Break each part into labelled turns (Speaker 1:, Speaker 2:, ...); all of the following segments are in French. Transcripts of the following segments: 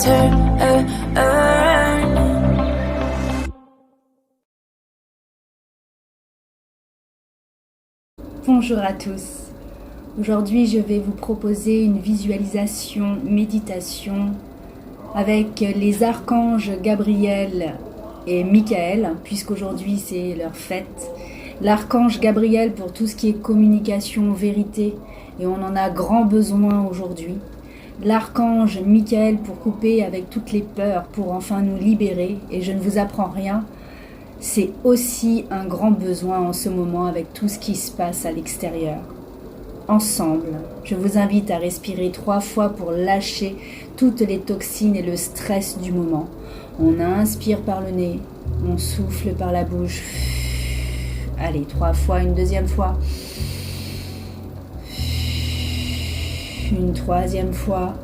Speaker 1: turn.
Speaker 2: Bonjour à tous. Aujourd'hui, je vais vous proposer une visualisation, méditation avec les archanges Gabriel et Michael, puisqu'aujourd'hui c'est leur fête. L'archange Gabriel pour tout ce qui est communication, vérité, et on en a grand besoin aujourd'hui. L'archange Michael pour couper avec toutes les peurs, pour enfin nous libérer, et je ne vous apprends rien. C'est aussi un grand besoin en ce moment avec tout ce qui se passe à l'extérieur. Ensemble, je vous invite à respirer 3 fois pour lâcher toutes les toxines et le stress du moment. On inspire par le nez, on souffle par la bouche. Allez, 3 fois, une deuxième fois. Une troisième fois.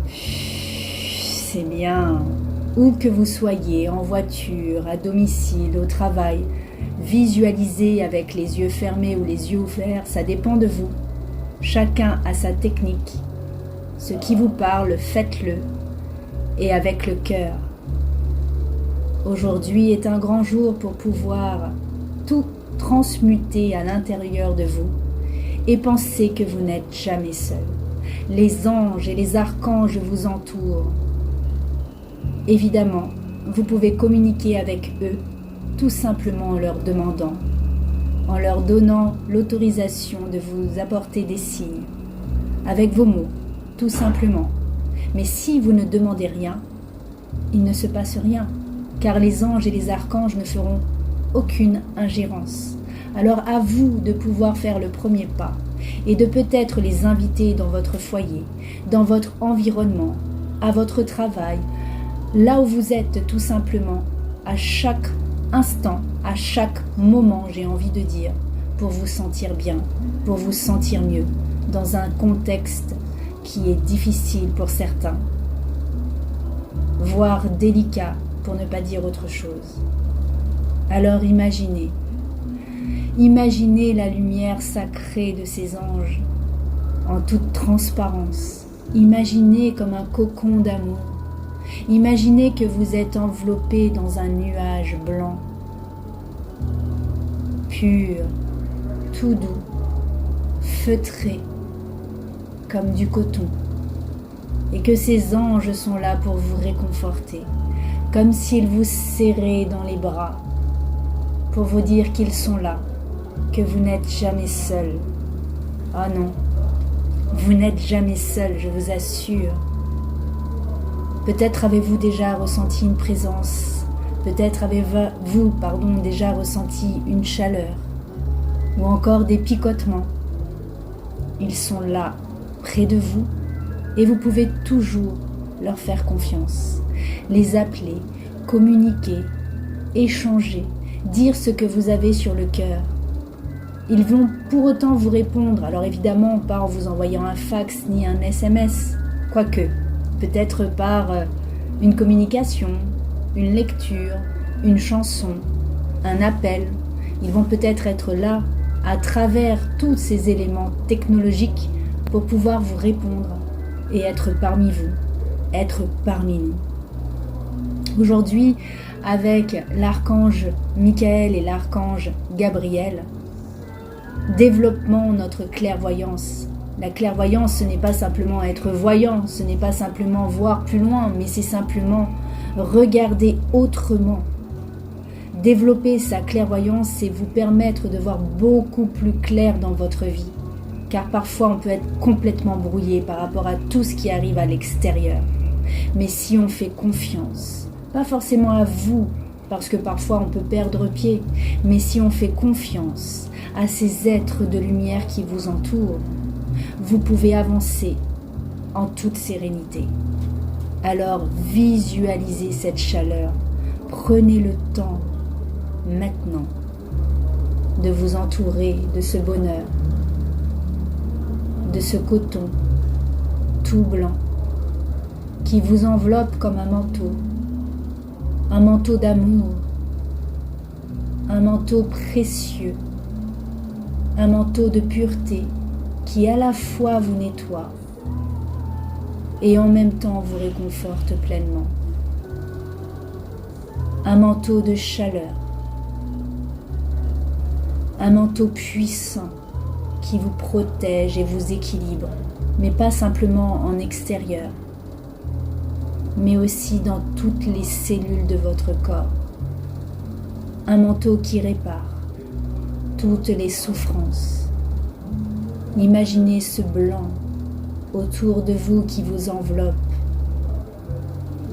Speaker 2: C'est bien. Où que vous soyez, en voiture, à domicile, au travail, visualisez avec les yeux fermés ou les yeux ouverts, ça dépend de vous. Chacun a sa technique. Ce qui vous parle, faites-le, et avec le cœur. Aujourd'hui est un grand jour pour pouvoir tout transmuter à l'intérieur de vous et pensez que vous n'êtes jamais seul. Les anges et les archanges vous entourent. Évidemment, vous pouvez communiquer avec eux tout simplement en leur demandant, en leur donnant l'autorisation de vous apporter des signes, avec vos mots, tout simplement. Mais si vous ne demandez rien, il ne se passe rien, car les anges et les archanges ne feront aucune ingérence. Alors à vous de pouvoir faire le premier pas et de peut-être les inviter dans votre foyer, dans votre environnement, à votre travail, là où vous êtes tout simplement, à chaque instant, à chaque moment, j'ai envie de dire, pour vous sentir bien, pour vous sentir mieux, dans un contexte qui est difficile pour certains, voire délicat pour ne pas dire autre chose. Alors imaginez la lumière sacrée de ces anges en toute transparence. Imaginez comme un cocon d'amour. Imaginez que vous êtes enveloppé dans un nuage blanc, pur, tout doux, feutré, comme du coton, et que ces anges sont là pour vous réconforter, comme s'ils vous serraient dans les bras, pour vous dire qu'ils sont là, que vous n'êtes jamais seul. Ah non, vous n'êtes jamais seul, je vous assure. Peut-être avez-vous déjà ressenti une présence, peut-être avez-vous déjà ressenti une chaleur, ou encore des picotements. Ils sont là, près de vous, et vous pouvez toujours leur faire confiance, les appeler, communiquer, échanger, dire ce que vous avez sur le cœur. Ils vont pour autant vous répondre, alors évidemment pas en vous envoyant un fax ni un SMS, quoique, peut-être par une communication, une lecture, une chanson, un appel. Ils vont peut-être être là à travers tous ces éléments technologiques pour pouvoir vous répondre et être parmi vous, être parmi nous. Aujourd'hui, avec l'archange Michael et l'archange Gabriel, développons notre clairvoyance. La clairvoyance, ce n'est pas simplement être voyant, ce n'est pas simplement voir plus loin, mais c'est simplement regarder autrement. Développer sa clairvoyance, c'est vous permettre de voir beaucoup plus clair dans votre vie. Car parfois, on peut être complètement brouillé par rapport à tout ce qui arrive à l'extérieur. Mais si on fait confiance, pas forcément à vous, parce que parfois on peut perdre pied, mais si on fait confiance à ces êtres de lumière qui vous entourent, vous pouvez avancer en toute sérénité. Alors visualisez cette chaleur. Prenez le temps, maintenant, de vous entourer de ce bonheur, de ce coton tout blanc qui vous enveloppe comme un manteau d'amour, un manteau précieux, un manteau de pureté qui à la fois vous nettoie et en même temps vous réconforte pleinement. Un manteau de chaleur, un manteau puissant qui vous protège et vous équilibre, mais pas simplement en extérieur, mais aussi dans toutes les cellules de votre corps. Un manteau qui répare toutes les souffrances. Imaginez ce blanc autour de vous qui vous enveloppe,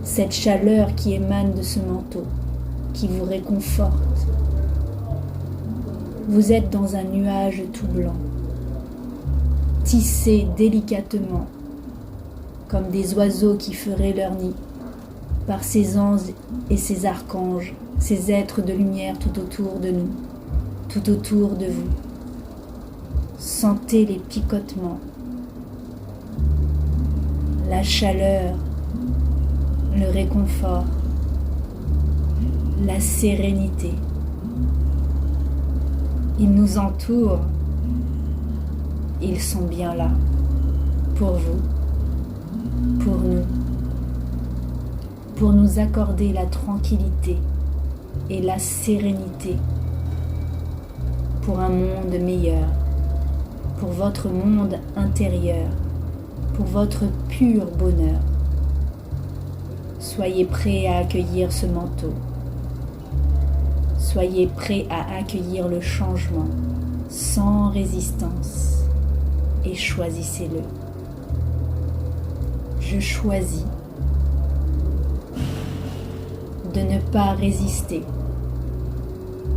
Speaker 2: cette chaleur qui émane de ce manteau, qui vous réconforte. Vous êtes dans un nuage tout blanc, tissé délicatement, comme des oiseaux qui feraient leur nid, par ces anges et ces archanges, ces êtres de lumière tout autour de nous, tout autour de vous. Sentez les picotements, la chaleur, le réconfort, la sérénité. Ils nous entourent, ils sont bien là, pour vous, pour nous accorder la tranquillité et la sérénité pour un monde meilleur, pour votre monde intérieur, pour votre pur bonheur. Soyez prêts à accueillir ce manteau. Soyez prêts à accueillir le changement sans résistance et choisissez-le. Je choisis de ne pas résister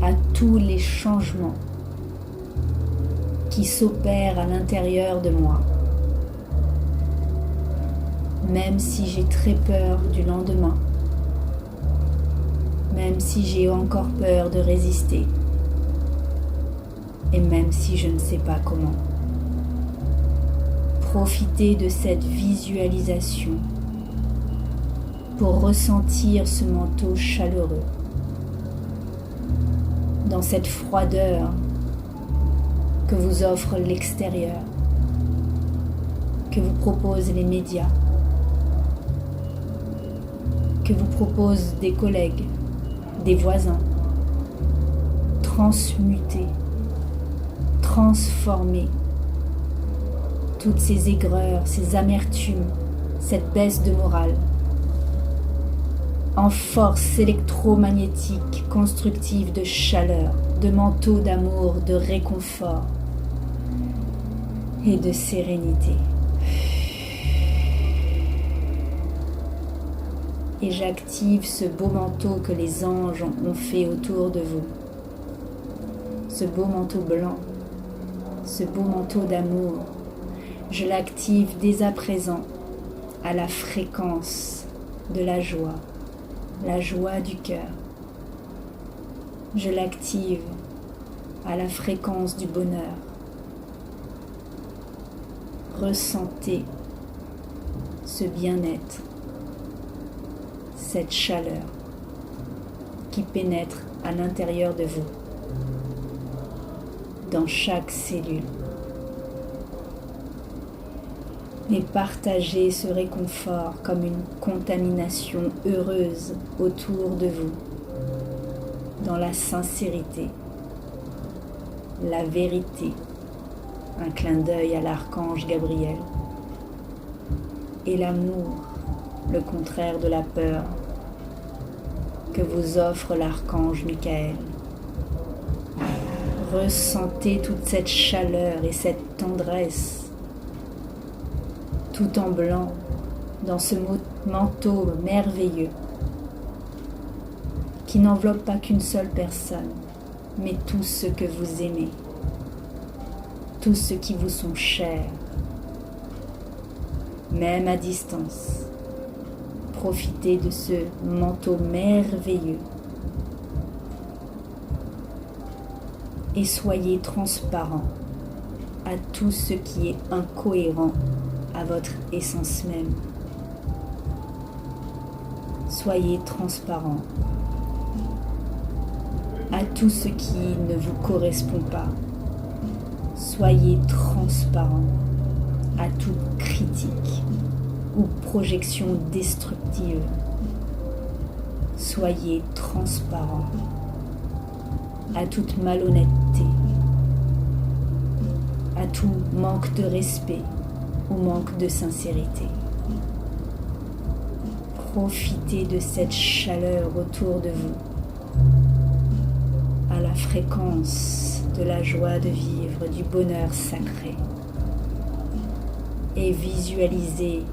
Speaker 2: à tous les changements qui s'opèrent à l'intérieur de moi, même si j'ai très peur du lendemain, même si j'ai encore peur de résister, et même si je ne sais pas comment. Profitez de cette visualisation pour ressentir ce manteau chaleureux, dans cette froideur que vous offre l'extérieur, que vous proposent les médias, que vous proposent des collègues, des voisins. Transmuter, transformer toutes ces aigreurs, ces amertumes, cette baisse de morale en force électromagnétique constructive de chaleur, de manteau d'amour, de réconfort et de sérénité. Et j'active ce beau manteau que les anges ont fait autour de vous. Ce beau manteau blanc, ce beau manteau d'amour, je l'active dès à présent à la fréquence de la joie du cœur. Je l'active à la fréquence du bonheur. Ressentez ce bien-être, cette chaleur qui pénètre à l'intérieur de vous, dans chaque cellule. Et partagez ce réconfort comme une contamination heureuse autour de vous, dans la sincérité, la vérité, un clin d'œil à l'archange Gabriel, et l'amour, le contraire de la peur, que vous offre l'archange Michael. Ressentez toute cette chaleur et cette tendresse, tout en blanc, dans ce manteau merveilleux qui n'enveloppe pas qu'une seule personne, mais tous ceux que vous aimez, tous ceux qui vous sont chers, même à distance. Profitez de ce manteau merveilleux et soyez transparent à tout ce qui est incohérent à votre essence même. Soyez transparent à tout ce qui ne vous correspond pas. Soyez transparent à toute critique ou projection destructive. Soyez transparent à toute malhonnêteté, à tout manque de respect ou manque de sincérité. Profitez de cette chaleur autour de vous, à la fréquence de la joie de vivre, du bonheur sacré, et visualisez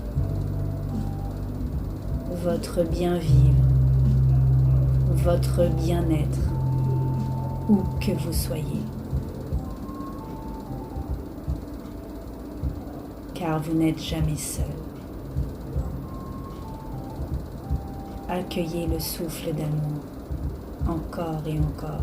Speaker 2: votre bien-vivre, votre bien-être, où que vous soyez. Car vous n'êtes jamais seul. Accueillez le souffle d'amour, encore et encore.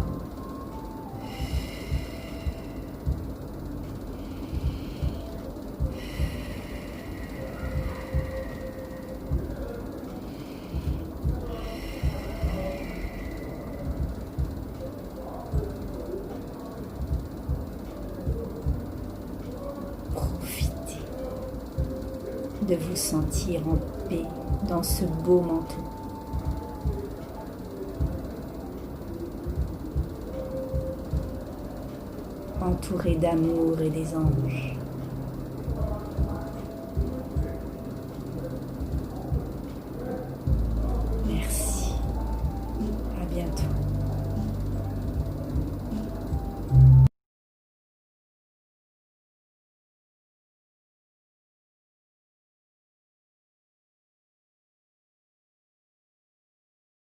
Speaker 2: Profitez de vous sentir en paix dans ce beau manteau. Entouré d'amour et des anges. Merci. À bientôt.